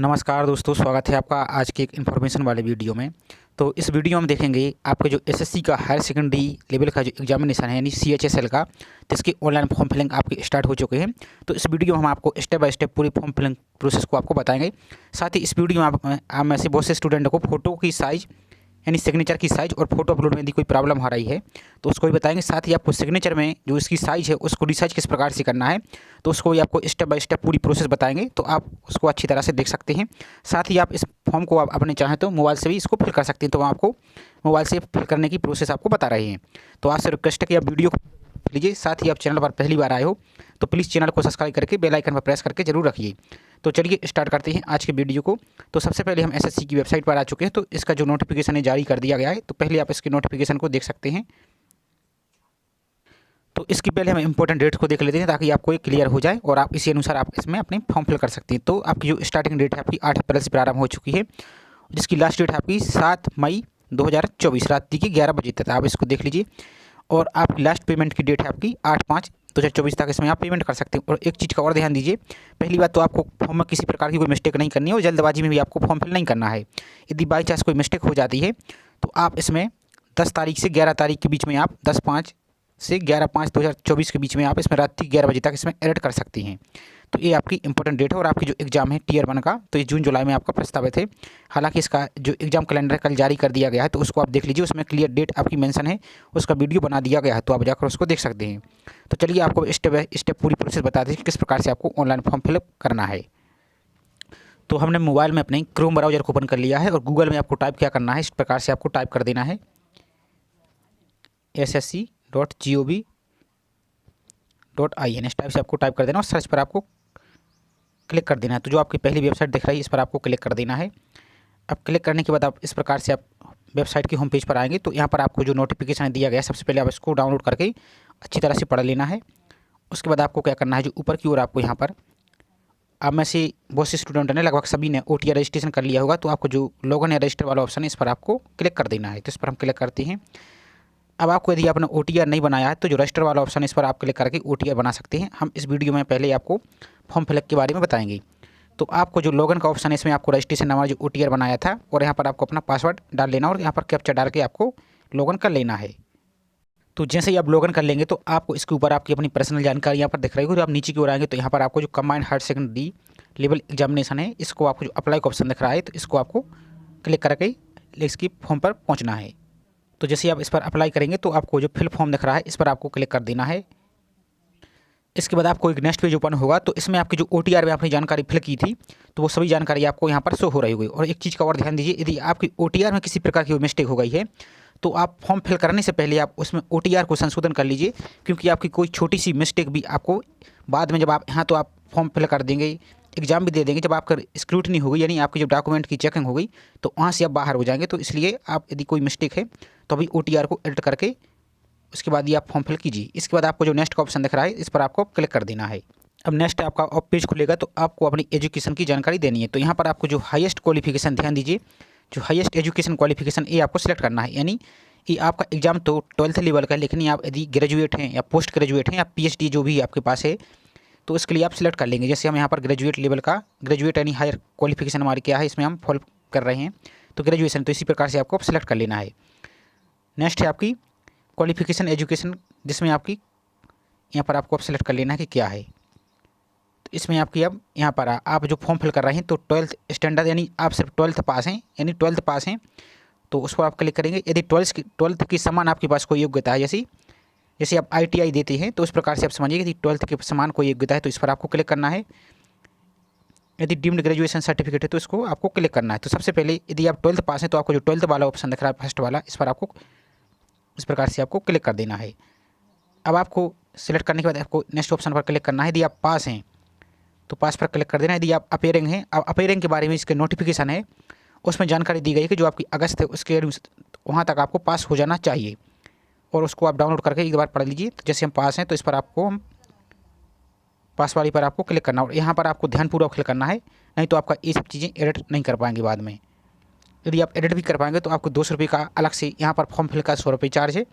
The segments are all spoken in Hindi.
नमस्कार दोस्तों, स्वागत है आपका आज के एक इन्फॉर्मेशन वाले वीडियो में। तो इस वीडियो में देखेंगे आपके जो एसएससी का हायर सेकेंडरी लेवल का जो एग्जामिनेशन है यानी सीएचएसएल का, जिसके ऑनलाइन फॉर्म फिलिंग आपके स्टार्ट हो चुके हैं। तो इस वीडियो में हम आपको स्टेप बाय स्टेप पूरी फॉर्म फिलिंग प्रोसेस को आपको बताएंगे। साथ ही इस वीडियो में आप में से बहुत से स्टूडेंट को फोटो की साइज़ यानी सिग्नेचर की साइज़ और फोटो अपलोड में यदि कोई प्रॉब्लम आ रही है तो उसको भी बताएंगे। साथ ही आपको सिग्नेचर में जो इसकी साइज़ है उसको रिसाइज किस प्रकार से करना है तो उसको भी आपको स्टेप बाय स्टेप पूरी प्रोसेस बताएंगे, तो आप उसको अच्छी तरह से देख सकते हैं। साथ ही आप इस फॉर्म को आप अपने चाहें तो मोबाइल से भी इसको फिल कर सकते हैं, तो आपको मोबाइल से फिल करने की प्रोसेस आपको बता रहे हैं। तो आपसे रिक्वेस्ट है कि आप वीडियो को लीजिए। साथ ही आप चैनल पर पहली बार आए हो तो प्लीज़ चैनल को सब्सक्राइब करके बेल आइकन पर प्रेस करके जरूर रखिए। तो चलिए स्टार्ट करते हैं आज के वीडियो को। तो सबसे पहले हम एसएससी की वेबसाइट पर आ चुके हैं। तो इसका जो नोटिफिकेशन है जारी कर दिया गया है, तो पहले आप इसके नोटिफिकेशन को देख सकते हैं। तो इसकी पहले हम इंपॉर्टेंट डेट्स को देख लेते हैं ताकि आपको ये क्लियर हो जाए और आप इसी अनुसार आप इसमें अपने फॉर्म फिल कर सकते हैं। तो आपकी जो स्टार्टिंग डेट है आपकी 8 अप्रैल से प्रारंभ हो चुकी है, जिसकी लास्ट डेट है आपकी 7 मई 2024 रात के 11 बजे तक। आप इसको देख लीजिए। और आपकी लास्ट पेमेंट की डेट है आपकी 8/5/2024 तक इसमें आप पेमेंट कर सकते हैं। और एक चीज़ का और ध्यान दीजिए, पहली बात तो आपको फॉर्म में किसी प्रकार की कोई मिस्टेक नहीं करनी है और जल्दबाजी में भी आपको फॉर्म फिल नहीं करना है। यदि बाई चांस कोई मिस्टेक हो जाती है तो आप इसमें 10 तारीख से 11 तारीख के बीच में आप 10/5 से 11/5/2024 के बीच में आप इसमें रात के 11 बजे तक इसमें एडिट कर सकती हैं। तो ये आपकी इंपॉर्टेंट डेट है। और आपकी जो एग्ज़ाम है टीयर 1 का, तो ये जून जुलाई में आपका प्रस्तावित है। हालांकि इसका जो एग्ज़ाम कैलेंडर कल जारी कर दिया गया है, तो उसको आप देख लीजिए, उसमें क्लियर डेट आपकी मेंशन है, उसका वीडियो बना दिया गया है, तो आप जाकर उसको देख सकते हैं। तो चलिए आपको स्टेप बाय स्टेप पूरी प्रोसेस बता दें कि किस प्रकार से आपको ऑनलाइन फॉर्म फिलअप करना है। तो हमने मोबाइल में अपने क्रोम ब्राउज़र को ओपन कर लिया है और गूगल में आपको टाइप क्या करना है, इस प्रकार से आपको टाइप कर देना है ssc.gov.in। इस टाइप से आपको टाइप कर देना और सर्च पर आपको क्लिक कर देना है। तो जो आपकी पहली वेबसाइट दिख रही है इस पर आपको क्लिक कर देना है। अब क्लिक करने के बाद आप इस प्रकार से आप वेबसाइट की होम पेज पर आएंगे। तो यहाँ पर आपको जो नोटिफिकेशन दिया गया है, सबसे पहले आप इसको डाउनलोड करके अच्छी तरह से पढ़ लेना है। उसके बाद आपको क्या करना है, जो ऊपर की ओर आपको यहाँ पर आप में से बहुत से स्टूडेंट ने लगभग सभी ने OTR रजिस्ट्रेशन कर लिया होगा, तो आपको जो लॉगिन या रजिस्टर वाला ऑप्शन है इस पर आपको क्लिक कर देना है। तो इस पर हम क्लिक करते हैं। अब आपको यदि आपने OTR नहीं बनाया है तो जो रजिस्टर वाला ऑप्शन है इस पर आप क्लिक करके OTR बना सकते हैं। हम इस वीडियो में पहले आपको फॉर्म फिलअप के बारे में बताएंगे। तो आपको जो लॉगिन का ऑप्शन है इसमें आपको रजिस्ट्रेशन नंबर जो OTR बनाया था और यहाँ पर आपको अपना पासवर्ड डाल लेना और यहाँ पर कैप्चा डाल के आपको लॉगिन कर लेना है। तो जैसे ही आप लॉगिन कर लेंगे तो आपको इसके ऊपर आपकी अपनी पर्सनल जानकारी यहाँ पर दिख रही होगी। तो आप नीचे की ओर आएंगे तो यहाँ पर आपको जो combined higher secondary level examination है, इसको आपको जो अप्लाई का ऑप्शन दिख रहा है, तो इसको आपको क्लिक करके इसकी फॉर्म पर पहुँचना है। तो जैसे आप इस पर अप्लाई करेंगे तो आपको जो फिल फॉर्म दिख रहा है इस पर आपको क्लिक कर देना है। इसके बाद आपको एक नेक्स्ट पेज ओपन होगा। तो इसमें आपकी जो OTR में आपने जानकारी फिल की थी तो वो सभी जानकारी आपको यहाँ पर शो हो रही होगी। और एक चीज़ का और ध्यान दीजिए, यदि आपकी OTR में किसी प्रकार की मिस्टेक हो गई है तो आप फॉर्म फिल करने से पहले आप उसमें OTR को संशोधन कर लीजिए, क्योंकि आपकी कोई छोटी सी मिस्टेक भी आपको बाद में जब आप यहाँ तो आप फॉर्म फिल कर देंगे, एग्ज़ाम भी दे देंगे, जब आपका स्क्रूटनी हो गई यानी आपकी जब डॉक्यूमेंट की चेकिंग हो गई तो वहाँ से आप बाहर हो जाएंगे। तो इसलिए आप यदि कोई मिस्टेक है तो अभी OTR को एडिट करके उसके बाद ये आप फॉर्म फिल कीजिए। इसके बाद आपको जो नेक्स्ट का ऑप्शन दिख रहा है इस पर आपको क्लिक कर देना है। अब नेक्स्ट आपका पेज खुलेगा तो आपको अपनी एजुकेशन की जानकारी देनी है। तो यहाँ पर आपको जो हाईएस्ट क्वालिफिकेशन, ध्यान दीजिए, जो हाईएस्ट एजुकेशन क्वालिफिकेशन ये आपको सिलेक्ट करना है। यानी कि आपका एग्जाम तो 12th लेवल का है, लेकिन आप यदि ग्रेजुएट हैं या पोस्ट ग्रेजुएट हैं या PhD जो भी आपके पास है तो इसके लिए आप सिलेक्ट कर लेंगे। जैसे हम यहाँ पर ग्रेजुएट लेवल का, ग्रेजुएट यानी हायर क्वालिफिकेशन हमारी क्या है इसमें हम फॉलो कर रहे हैं, तो ग्रेजुएशन, तो इसी प्रकार से आपको सिलेक्ट कर लेना है। नेक्स्ट है आपकी क्वालिफिकेशन एजुकेशन, जिसमें आपकी यहाँ पर आपको अब सेलेक्ट कर लेना है कि क्या है। तो इसमें आपकी अब यहाँ पर आप जो फॉर्म फिल कर रहे हैं तो 12th स्टैंडर्ड यानी आप सिर्फ 12th पास हैं, यानी 12th पास हैं तो उस पर आप क्लिक करेंगे। यदि 12th की समान आपके पास कोई योग्यता है, जैसे जैसे आप ITI देते हैं तो उस प्रकार से आप समझिए कि 12th के समान कोई योग्यता है तो इस पर आपको क्लिक करना है। यदि डीम्ड ग्रेजुएशन सर्टिफिकेट है तो इसको आपको क्लिक करना है। तो सबसे पहले यदि आप 12th पास हैं तो आपको जो 12th वाला ऑप्शन दिख रहा है फर्स्ट वाला, इस पर आपको इस प्रकार से आपको क्लिक कर देना है। अब आपको सिलेक्ट करने के बाद आपको नेक्स्ट ऑप्शन पर क्लिक करना है। यदि आप पास हैं तो पास पर क्लिक कर देना है। यदि आप अपेयरिंग हैं, अब अपेयरिंग के बारे में इसके नोटिफिकेशन है, उसमें जानकारी दी गई है कि जो आपकी अगस्त है उसके वहाँ तक आपको पास हो जाना चाहिए और उसको आप डाउनलोड करके एक बार पढ़ लीजिए। तो जैसे हम पास हैं तो इस पर आपको हम पास वाली पर आपको क्लिक करना और यहाँ पर आपको ध्यानपूर्वक क्लिक करना है, नहीं तो आपका ये सब चीज़ें एडिट नहीं कर पाएंगे बाद में। यदि आप एडिट भी कर पाएंगे तो आपको 200 रुपये का अलग से यहाँ पर फॉर्म फिल का 100 रुपये चार्ज है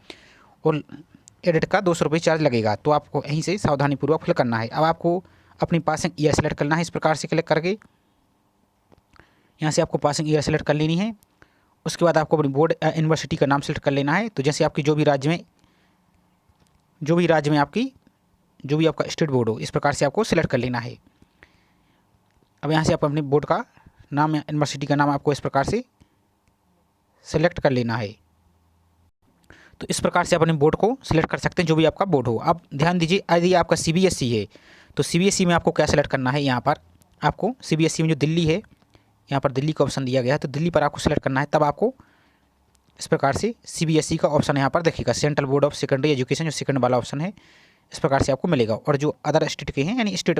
और एडिट का 200 रुपये चार्ज लगेगा। तो आपको यहीं से सावधानीपूर्वक फिल करना है। अब आपको अपनी पासिंग ईयर सेलेक्ट करना है इस प्रकार से क्लिक करके। यहाँ से आपको पासिंग ईयर सेलेक्ट कर लेनी है। उसके बाद आपको अपनी बोर्ड यूनिवर्सिटी का नाम सेलेक्ट कर लेना है। तो जैसे आपकी जो भी राज्य में आपकी जो भी आपका स्टेट बोर्ड हो, इस प्रकार से आपको सेलेक्ट कर लेना है। अब यहाँ से आप अपने बोर्ड का नाम या यूनिवर्सिटी का नाम आपको इस प्रकार से सेलेक्ट कर लेना है। तो इस प्रकार से आप अपने बोर्ड को सिलेक्ट कर सकते हैं, जो भी आपका बोर्ड हो। आप ध्यान दीजिए, यदि आपका CBSE है तो CBSE में आपको क्या सेलेक्ट करना है। यहाँ पर आपको CBSE में जो दिल्ली है, यहाँ पर दिल्ली का ऑप्शन दिया गया है, तो दिल्ली पर आपको सेलेक्ट करना है। तब आपको इस प्रकार से CBSE का ऑप्शन यहाँ पर देखिएगा, central board of secondary education, जो सेकंड वाला ऑप्शन है, इस प्रकार से आपको मिलेगा। और जो अदर स्टेट के हैं, यानी स्टेट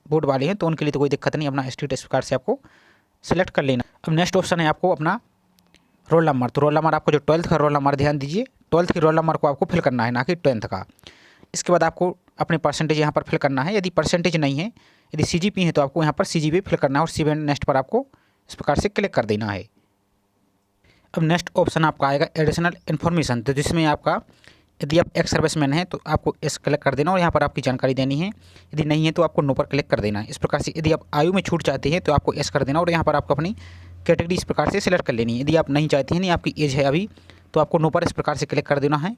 बोर्ड वाले हैं, तो उनके लिए तो कोई दिक्कत नहीं, अपना स्टेट इस प्रकार से आपको सेलेक्ट कर लेना। अब नेक्स्ट ऑप्शन है आपको अपना रोल नंबर। तो रोल नंबर आपको जो 12th का रोल नंबर, ध्यान दीजिए 12th के रोल नंबर को आपको फिल करना है, ना कि 10th का। इसके बाद आपको अपने परसेंटेज यहाँ पर फिल करना है। यदि परसेंटेज नहीं है, यदि CGP है, तो आपको यहाँ पर CGP फिल करना है और सेव एंड नेक्स्ट पर आपको इस प्रकार से क्लिक कर देना है। अब नेक्स्ट ऑप्शन आपका आएगा एडिशनल इन्फॉर्मेशन, तो जिसमें आपका यदि आप एक्स सर्विसमैन हैं तो आपको इस क्लिक कर देना और यहाँ पर आपकी जानकारी देनी है। यदि नहीं है तो आपको नो पर क्लिक कर देना है। इस प्रकार से यदि आप आयु में छूट चाहते हैं तो आपको एस कर देना और यहाँ पर आपको अपनी कैटेगरी इस प्रकार से सिलेक्ट कर लेनी है। यदि आप नहीं चाहते हैं, नहीं आपकी एज है अभी, तो आपको नो पर इस प्रकार से क्लिक कर देना है।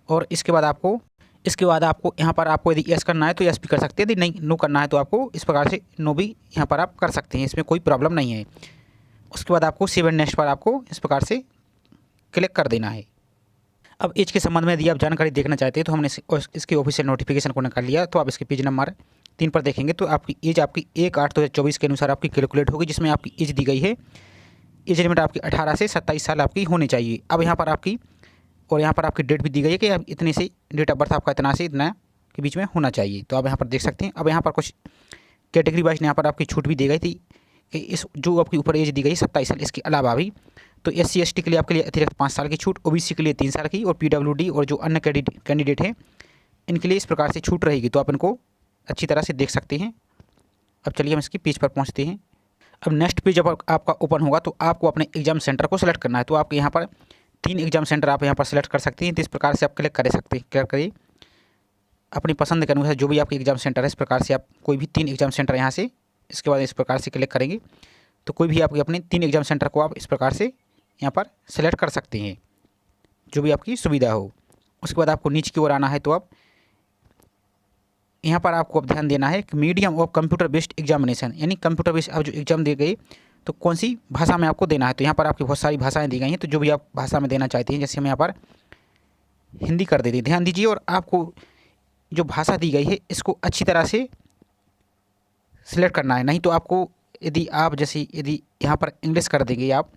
और इसके बाद आपको यहाँ पर आपको यदि यस करना है तो यस भी कर सकते हैं, यदि नहीं नो करना है तो आपको इस प्रकार से नो भी यहाँ पर आप कर सकते हैं, इसमें कोई प्रॉब्लम नहीं है। उसके बाद आपको सेव एंड नेक्स्ट पर आपको इस प्रकार से क्लिक कर देना है। अब एज के संबंध में यदि आप जानकारी देखना चाहते हैं तो हमने इसके ऑफिशियल नोटिफिकेशन को निकाल लिया। तो आप इसके पेज नंबर 3 पर देखेंगे तो आपकी एज आपकी 1/8/2024 के अनुसार आपकी कैलकुलेट होगी, जिसमें आपकी एज दी गई है, एज लिमिट आपकी 18 से 27 साल आपकी होनी चाहिए। अब यहाँ पर आपकी डेट भी दी गई है कि आप इतने से डेट ऑफ बर्थ आपका इतना से इतना के बीच में होना चाहिए। तो आप यहाँ पर देख सकते हैं। अब यहाँ पर कुछ कैटेगरी वाइज यहाँ पर आपकी छूट भी दी गई थी कि इस जो आपकी ऊपर एज दी गई 27 साल, इसके अलावा भी तो SC ST के लिए आपके लिए अतिरिक्त 5 साल की छूट, OBC के लिए 3 साल की, और PWD और जो अन्य कैंडिडेट हैं इनके लिए इस प्रकार से छूट रहेगी। तो आप इनको अच्छी तरह से देख सकते हैं। अब चलिए हम इसकी पेज पर पहुंचते हैं। अब नेक्स्ट पेज जब आपका ओपन होगा तो आपको अपने एग्जाम सेंटर को सिलेक्ट करना है। तो आपके यहाँ पर 3 एग्जाम सेंटर आप यहाँ पर सिलेक्ट कर सकते हैं। तो इस प्रकार से आप क्लिक करिए अपनी पसंद के अनुसार जो भी आपके एग्जाम सेंटर है, इस प्रकार से आप कोई भी 3 एग्जाम सेंटर यहाँ से इसके बाद इस प्रकार से क्लिक करेंगे तो कोई भी आपके अपने 3 एग्जाम सेंटर को आप इस प्रकार से यहाँ पर सेलेक्ट कर सकते हैं, जो भी आपकी सुविधा हो। उसके बाद आपको नीचे की ओर आना है। तो आप यहाँ पर आपको अब ध्यान देना है कि medium of computer based examination, यानी कंप्यूटर बेस्ड आप जो एग्जाम दे गए तो कौन सी भाषा में आपको देना है। तो यहाँ पर आपकी बहुत सारी भाषाएं दी गई हैं, तो जो भी आप भाषा में देना चाहते हैं, जैसे हम यहाँ पर हिंदी कर देते हैं। ध्यान दीजिए, और आपको जो भाषा दी गई है इसको अच्छी तरह से सिलेक्ट करना है, नहीं तो आपको यदि यहाँ पर इंग्लिश कर देंगे आप,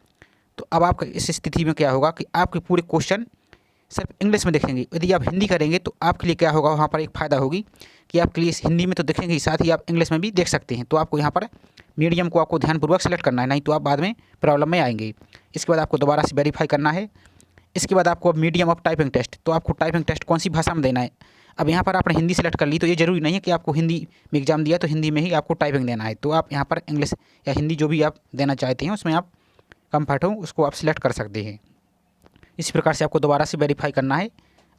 तो अब आपका इस स्थिति में क्या होगा कि आपके पूरे क्वेश्चन सिर्फ इंग्लिश में दिखेंगे। यदि आप हिंदी करेंगे तो आपके लिए क्या होगा, वहाँ पर एक फ़ायदा होगी कि आपके लिए हिंदी में तो दिखेंगे ही, साथ ही आप इंग्लिश में भी देख सकते हैं। तो आपको यहाँ पर मीडियम को आपको ध्यानपूर्वक सेलेक्ट करना है, नहीं तो आप बाद में प्रॉब्लम में आएंगे। इसके बाद आपको दोबारा से वेरीफाई करना है। इसके बाद आपको अब मीडियम ऑफ टाइपिंग टेस्ट, तो आपको टाइपिंग टेस्ट कौन सी भाषा में देना है। अब यहाँ पर आपने हिंदी सेलेक्ट कर ली, तो ये जरूरी नहीं है कि आपको हिंदी में एग्जाम दिया तो हिंदी में ही आपको टाइपिंग देना है। तो आप यहाँ पर इंग्लिश या हिंदी जो भी आप देना चाहते हैं उसमें आप कंफर्ट हो, उसको आप सिलेक्ट कर सकते हैं। इसी प्रकार से आपको दोबारा से वेरीफाई करना है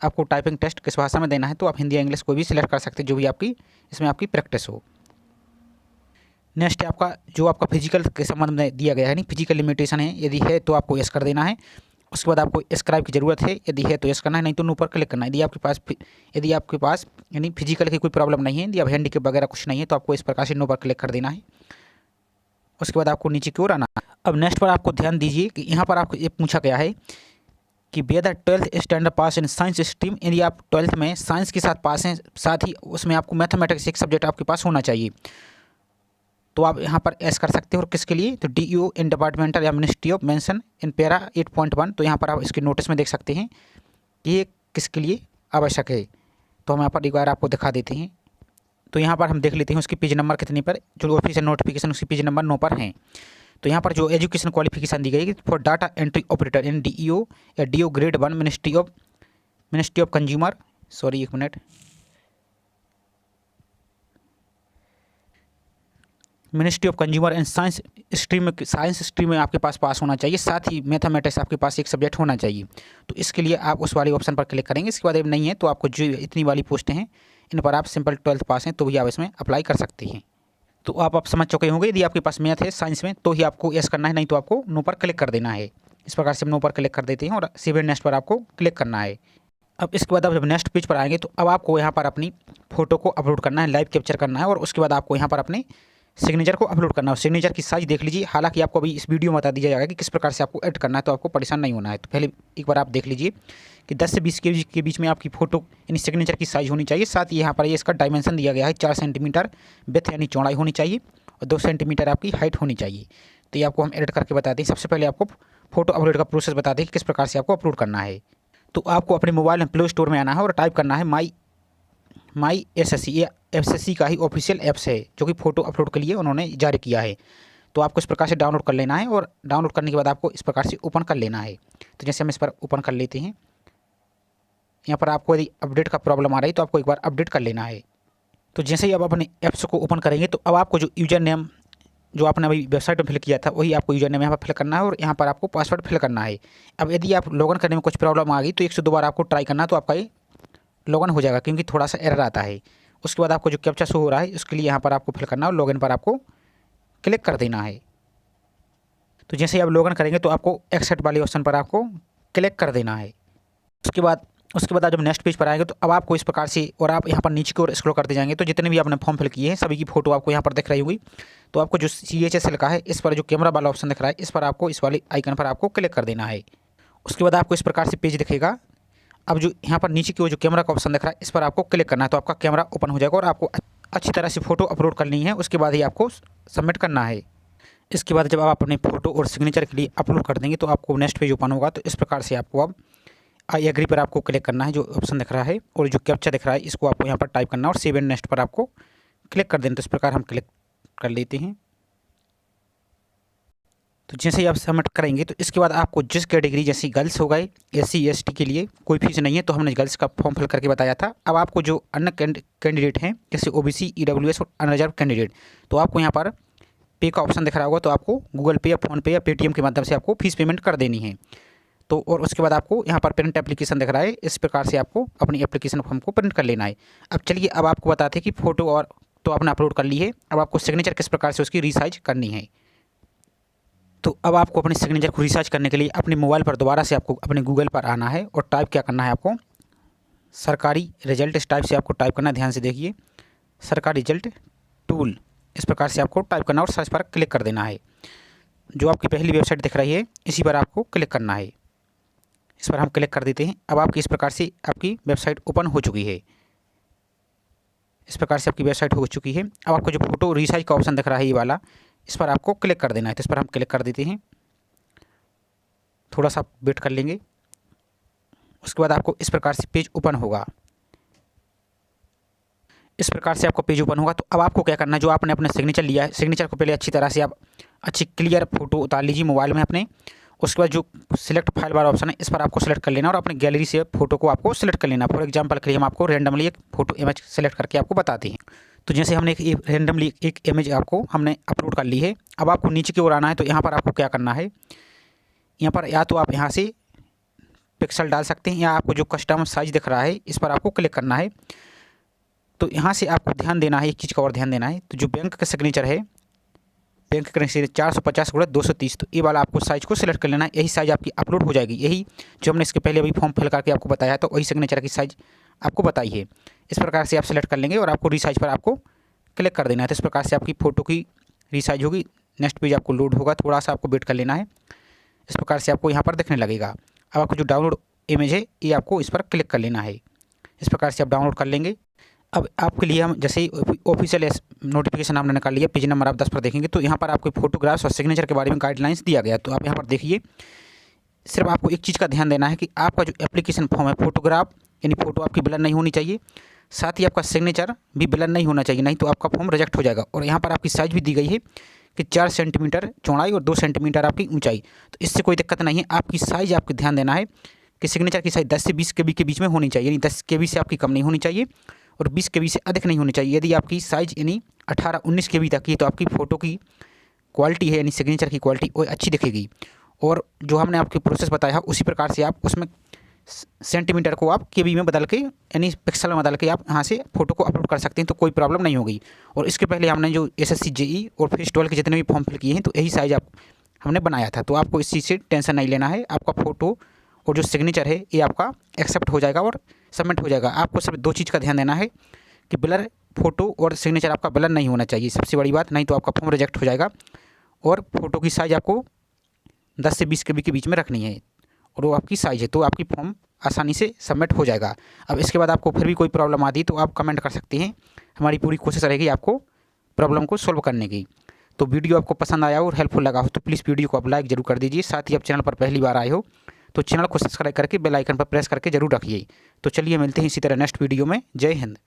आपको टाइपिंग टेस्ट किस भाषा में देना है। तो आप हिंदी या इंग्लिश कोई भी सिलेक्ट कर सकते हैं, जो भी आपकी इसमें आपकी प्रैक्टिस हो। नेक्स्ट आपका जो आपका फिजिकल के संबंध में दिया गया है, नहीं फिजिकल लिमिटेशन है, यदि है तो आपको यस कर देना है। उसके बाद आपको स्क्राइब की ज़रूरत है, यदि है तो यस करना है, नहीं तो नो पर क्लिक करना है। यदि आपके पास यानी फिजिकल की कोई प्रॉब्लम नहीं है, यदि आप हैंडीकैप वगैरह कुछ नहीं है, तो आपको इस प्रकार से नो पर क्लिक कर देना है। उसके बाद आपको नीचे की ओर आना। अब नेक्स्ट पर आपको ध्यान दीजिए कि यहाँ पर आपको ये पूछा गया है कि whether 12th standard pass in science stream, यदि आप 12th में साइंस के साथ पास हैं, साथ ही उसमें आपको मैथमेटिक्स एक सब्जेक्ट आपके पास होना चाहिए। तो आप यहाँ पर एस कर सकते हो। और किसके लिए, तो DEO इन डिपार्टमेंटल या ministry of mention in para 8.1। तो यहाँ पर आप इसके नोटिस में देख सकते हैं कि ये किसके लिए आवश्यक है। तो हम यहाँ पर एक बार आपको दिखा देते हैं। तो यहाँ पर हम देख लेते हैं उसकी पेज नंबर कितने पर, जो ऑफिशियल नोटिफिकेशन उसकी पेज नंबर 9 पर हैं। तो यहाँ पर जो एजुकेशन क्वालिफिकेशन दी गई है for data entry operator in DEO या DO grade 1 ministry of consumer, sorry एक minute, ministry of consumer and science stream में आपके पास होना चाहिए, साथ ही मैथमेटिक्स आपके पास एक सब्जेक्ट होना चाहिए। तो इसके लिए आप उस वाले ऑप्शन पर क्लिक करेंगे। इसके बाद अब नहीं है तो आपको जो इतनी वाली पोस्टें हैं इन पर आप सिंपल 12th पास हैं तो भी आप इसमें अप्लाई कर सकते हैं। तो आप समझ चुके होंगे, यदि आपके पास मैथ है साइंस में तो ही आपको यस करना है, नहीं तो आपको नो पर क्लिक कर देना है। इस प्रकार से हम नो पर क्लिक कर देते हैं और सेव एंड नेक्स्ट पर आपको क्लिक करना है। अब इसके बाद आप जब नेक्स्ट पेज पर आएंगे तो अब आपको यहाँ पर अपनी फ़ोटो को अपलोड करना है, लाइव कैप्चर करना है और उसके बाद आपको यहाँ पर अपने सिग्नेचर को अपलोड करना है। सिग्नेचर की साइज़ देख लीजिए, हालांकि आपको अभी इस वीडियो में बता दिया जाएगा कि किस प्रकार से आपको एड करना है, तो आपको परेशान नहीं होना है। तो पहले एक बार आप देख लीजिए कि 10 से 20 के बीच में आपकी फ़ोटो यानी सिग्नेचर की साइज़ होनी चाहिए। साथ ही यहाँ पर ये इसका डायमेंशन दिया गया है 4 सेंटीमीटर विड्थ यानी चौड़ाई होनी चाहिए और 2 सेंटीमीटर आपकी हाइट होनी चाहिए। तो ये आपको हम एडिट करके बताते हैं। सबसे पहले आपको फ़ोटो अपलोड का प्रोसेस बताते हैं कि किस प्रकार से आपको अपलोड करना है। तो आपको अपने मोबाइल में प्ले स्टोर में आना है और टाइप करना है माई SSC। ये SSC का ही ऑफिशियल ऐप्स है जो कि फ़ोटो अपलोड के लिए उन्होंने जारी किया है। तो आपको इस प्रकार से डाउनलोड कर लेना है और डाउनलोड करने के बाद आपको इस प्रकार से ओपन कर लेना है। तो जैसे हम इस पर ओपन कर लेते हैं, यहाँ पर आपको यदि अपडेट का प्रॉब्लम आ रही है तो आपको एक बार अपडेट कर लेना है। तो जैसे ही आप अपने ऐप्स को ओपन करेंगे तो अब आपको जो यूज़र नेम जो आपने अभी वेबसाइट में फिल किया था वही आपको यूज़र नेम यहाँ पर फिल करना है और यहाँ पर आपको पासवर्ड फिल करना है। अब यदि आप लॉगिन करने में कुछ प्रॉब्लम आ गई तो 102 बार आपको ट्राई करना, तो आपका ये लॉगिन हो जाएगा क्योंकि थोड़ा सा एरर आता है। उसके बाद आपको जो कैप्चा शो हो रहा है उसके लिए यहाँ पर आपको फिल करना है और लॉगिन पर आपको क्लिक कर देना है। तो जैसे ही आप लॉगिन करेंगे तो आपको एक्सेप्ट वाले ऑप्शन पर आपको क्लिक कर देना है। उसके बाद आप जब नेक्स्ट पेज पर आएंगे तो अब आपको इस प्रकार से और आप यहाँ पर नीचे की ओर स्क्रॉल करते जाएंगे तो जितने भी आपने फॉर्म फिल किए हैं सभी की फ़ोटो आपको यहाँ पर दिख रही होगी। तो आपको जो CHS लिखा है इस पर जो कैमरा वाला ऑप्शन दिख रहा है इस पर आपको इस वाले आइकन पर आपको क्लिक कर देना है। उसके बाद आपको इस प्रकार से पेज दिखेगा। अब जो यहाँ पर नीचे की ओर जो कैमरा का ऑप्शन दिख रहा है इस पर आपको क्लिक करना है, तो आपका कैमरा ओपन हो जाएगा और आपको अच्छी तरह से फ़ोटो अपलोड करनी है। उसके बाद ही आपको सबमिट करना है। इसके बाद जब आप अपने फ़ोटो और सिग्नेचर के लिए अपलोड कर देंगे तो आपको नेक्स्ट पेज ओपन होगा। तो इस प्रकार से आपको अब आई एग्री पर आपको क्लिक करना है जो ऑप्शन दिख रहा है और जो कैप्चा दिख रहा है इसको आपको यहाँ पर टाइप करना है और सेव एंड नेक्स्ट पर आपको क्लिक कर देना। तो इस प्रकार हम क्लिक कर लेते हैं। तो जैसे ही आप सबमिट करेंगे तो इसके बाद आपको जिस कैटेगरी जैसे गर्ल्स हो गए SC ST के लिए कोई फीस नहीं है, तो हमने गर्ल्स का फॉर्म फिल करके बताया था। अब आपको जो अन्य कैंडिडेट हैं जैसे OBC EWS और अनरिजर्व कैंडिडेट, तो आपको यहाँ पर पे का ऑप्शन दिख रहा होगा, तो आपको गूगल पे या फ़ोनपे या पेटीएम के माध्यम से आपको फीस पेमेंट कर देनी है। तो और उसके बाद आपको यहाँ पर प्रिंट एप्लीकेशन दिख रहा है, इस प्रकार से आपको अपनी एप्लीकेशन फॉर्म को प्रिंट कर लेना है। अब चलिए अब आपको बताते हैं कि फ़ोटो और तो आपने अपलोड कर ली है, अब आपको सिग्नेचर किस प्रकार से उसकी रिसाइज करनी है। तो अब आपको अपने सिग्नेचर को रिसर्च करने के लिए अपने मोबाइल पर दोबारा से आपको अपने गूगल पर आना है और टाइप क्या करना है, आपको सरकारी रिजल्ट इस टाइप से आपको टाइप करना है। ध्यान से देखिए, सरकारी रिजल्ट टूल इस प्रकार से आपको टाइप करना और सर्च पर क्लिक कर देना है। जो आपकी पहली वेबसाइट दिख रही है इसी पर आपको क्लिक करना है। इस पर हम क्लिक कर देते हैं। अब आपकी इस प्रकार से आपकी वेबसाइट ओपन हो चुकी है। इस प्रकार से आपकी वेबसाइट हो चुकी है। अब आपको जो फोटो रिसाइज का ऑप्शन दिख रहा है ये वाला, इस पर आपको क्लिक कर देना है। तो इस पर हम क्लिक कर देते हैं। थोड़ा सा वेट कर लेंगे। उसके बाद आपको इस प्रकार से पेज ओपन होगा। इस प्रकार से आपका पेज ओपन होगा। तो अब आपको क्या करना है, जो आपने अपना सिग्नेचर लिया है, सिग्नेचर को पहले अच्छी तरह से आप अच्छी क्लियर फोटो उतार लीजिए मोबाइल में अपने। उसके बाद जो सिलेक्ट फाइल वाला ऑप्शन है इस पर आपको सिलेक्ट कर लेना और अपनी गैलरी से फ़ोटो को आपको सिलेक्ट कर लेना। फॉर एग्जांपल के लिए हम आपको रेंडमली एक फ़ोटो इमेज सेलेक्ट करके आपको बताते हैं। तो जैसे हमने एक रेंडमली एक इमेज आपको हमने अपलोड कर ली है। अब आपको नीचे की ओर आना है। तो यहाँ पर आपको क्या करना है, यहाँ पर या तो आप यहाँ से पिक्सल डाल सकते हैं या आपको जो कस्टम साइज़ दिख रहा है इस पर आपको क्लिक करना है। तो यहाँ से आपको ध्यान देना है, एक चीज़ का और ध्यान देना है। तो जो बैंक का सिग्नेचर है, बैंक का सिग्नेचर 450/230, तो ये वाला आपको साइज़ को सिलेक्ट कर लेना है। यही साइज़ आपकी अपलोड हो जाएगी। यही जो हमने इसके पहले अभी फॉर्म फिल करके आपको बताया तो वही सिग्नेचर की साइज़ आपको बताई है। इस प्रकार से आप सिलेक्ट कर लेंगे और आपको रीसाइज पर आपको क्लिक कर देना है। तो इस प्रकार से आपकी फ़ोटो की रीसाइज होगी। नेक्स्ट पेज आपको लोड होगा, थोड़ा सा आपको वेट कर लेना है। इस प्रकार से आपको यहाँ पर दिखने लगेगा। अब आपको जो डाउनलोड इमेज है ये आपको इस पर क्लिक कर लेना है। इस प्रकार से आप डाउनलोड कर लेंगे। अब आपके लिए हम जैसे ही ऑफिशियल नोटिफिकेशन हमने निकाल लिया, पेज नंबर आप 10 पर देखेंगे तो यहाँ पर आपको फोटोग्राफ्स और सिग्नेचर के बारे में गाइडलाइंस दिया गया। तो आप यहाँ पर देखिए, सिर्फ आपको एक चीज़ का ध्यान देना है कि आपका जो एप्लीकेशन फॉर्म है, फोटोग्राफ यानी फ़ोटो आपकी ब्लर नहीं होनी चाहिए, साथ ही आपका सिग्नेचर भी ब्लर नहीं होना चाहिए, नहीं तो आपका फॉर्म रिजेक्ट हो जाएगा। और यहाँ पर आपकी साइज़ भी दी गई है कि 4 सेंटीमीटर चौड़ाई और 2 सेंटीमीटर आपकी ऊंचाई। तो इससे कोई दिक्कत नहीं है। आपकी साइज़ आपको ध्यान देना है कि सिग्नेचर की साइज़ 10 से 20 KB के बीच में होनी चाहिए, यानी 10 KB से आपकी कम नहीं होनी चाहिए और 20 KB से अधिक नहीं होनी चाहिए। यदि आपकी साइज़ यानी 18-19 KB तक की, तो आपकी फ़ोटो की क्वालिटी है यानी सिग्नेचर की क्वालिटी वो अच्छी दिखेगी। और जो हमने आपकी प्रोसेस बताया है उसी प्रकार से आप उसमें सेंटीमीटर को आप केबी में बदल के यानी पिक्सल में बदल के आप यहाँ से फ़ोटो को अपलोड कर सकते हैं, तो कोई प्रॉब्लम नहीं होगी। और इसके पहले हमने जो SSC JEE और फेस 12 के जितने भी फॉर्म फिल किए हैं तो यही साइज़ हमने बनाया था, तो आपको इस चीज़ से टेंशन नहीं लेना है। आपका फ़ोटो और जो सिग्नेचर है ये आपका एक्सेप्ट हो जाएगा और सबमिट हो जाएगा। आपको सिर्फ 2 चीज़ का ध्यान देना है कि ब्लर फ़ोटो और सिग्नेचर आपका ब्लर नहीं होना चाहिए, सबसे बड़ी बात, नहीं तो आपका फॉर्म रिजेक्ट हो जाएगा। और फ़ोटो की साइज़ आपको 10 से 20 KB के बीच में रखनी है और वो आपकी साइज़ है, तो आपकी फॉर्म आसानी से सबमिट हो जाएगा। अब इसके बाद आपको फिर भी कोई प्रॉब्लम आती है तो आप कमेंट कर सकते हैं, हमारी पूरी कोशिश रहेगी आपको प्रॉब्लम को सॉल्व करने की। तो वीडियो आपको पसंद आया हो और हेल्पफुल लगा हो तो प्लीज़ वीडियो को आप लाइक जरूर कर दीजिए। साथ ही आप चैनल पर पहली बार आए हो तो चैनल को सब्सक्राइब करके बेल आइकन पर प्रेस करके जरूर रखिए। तो चलिए मिलते हैं इसी तरह नेक्स्ट वीडियो में। जय हिंद।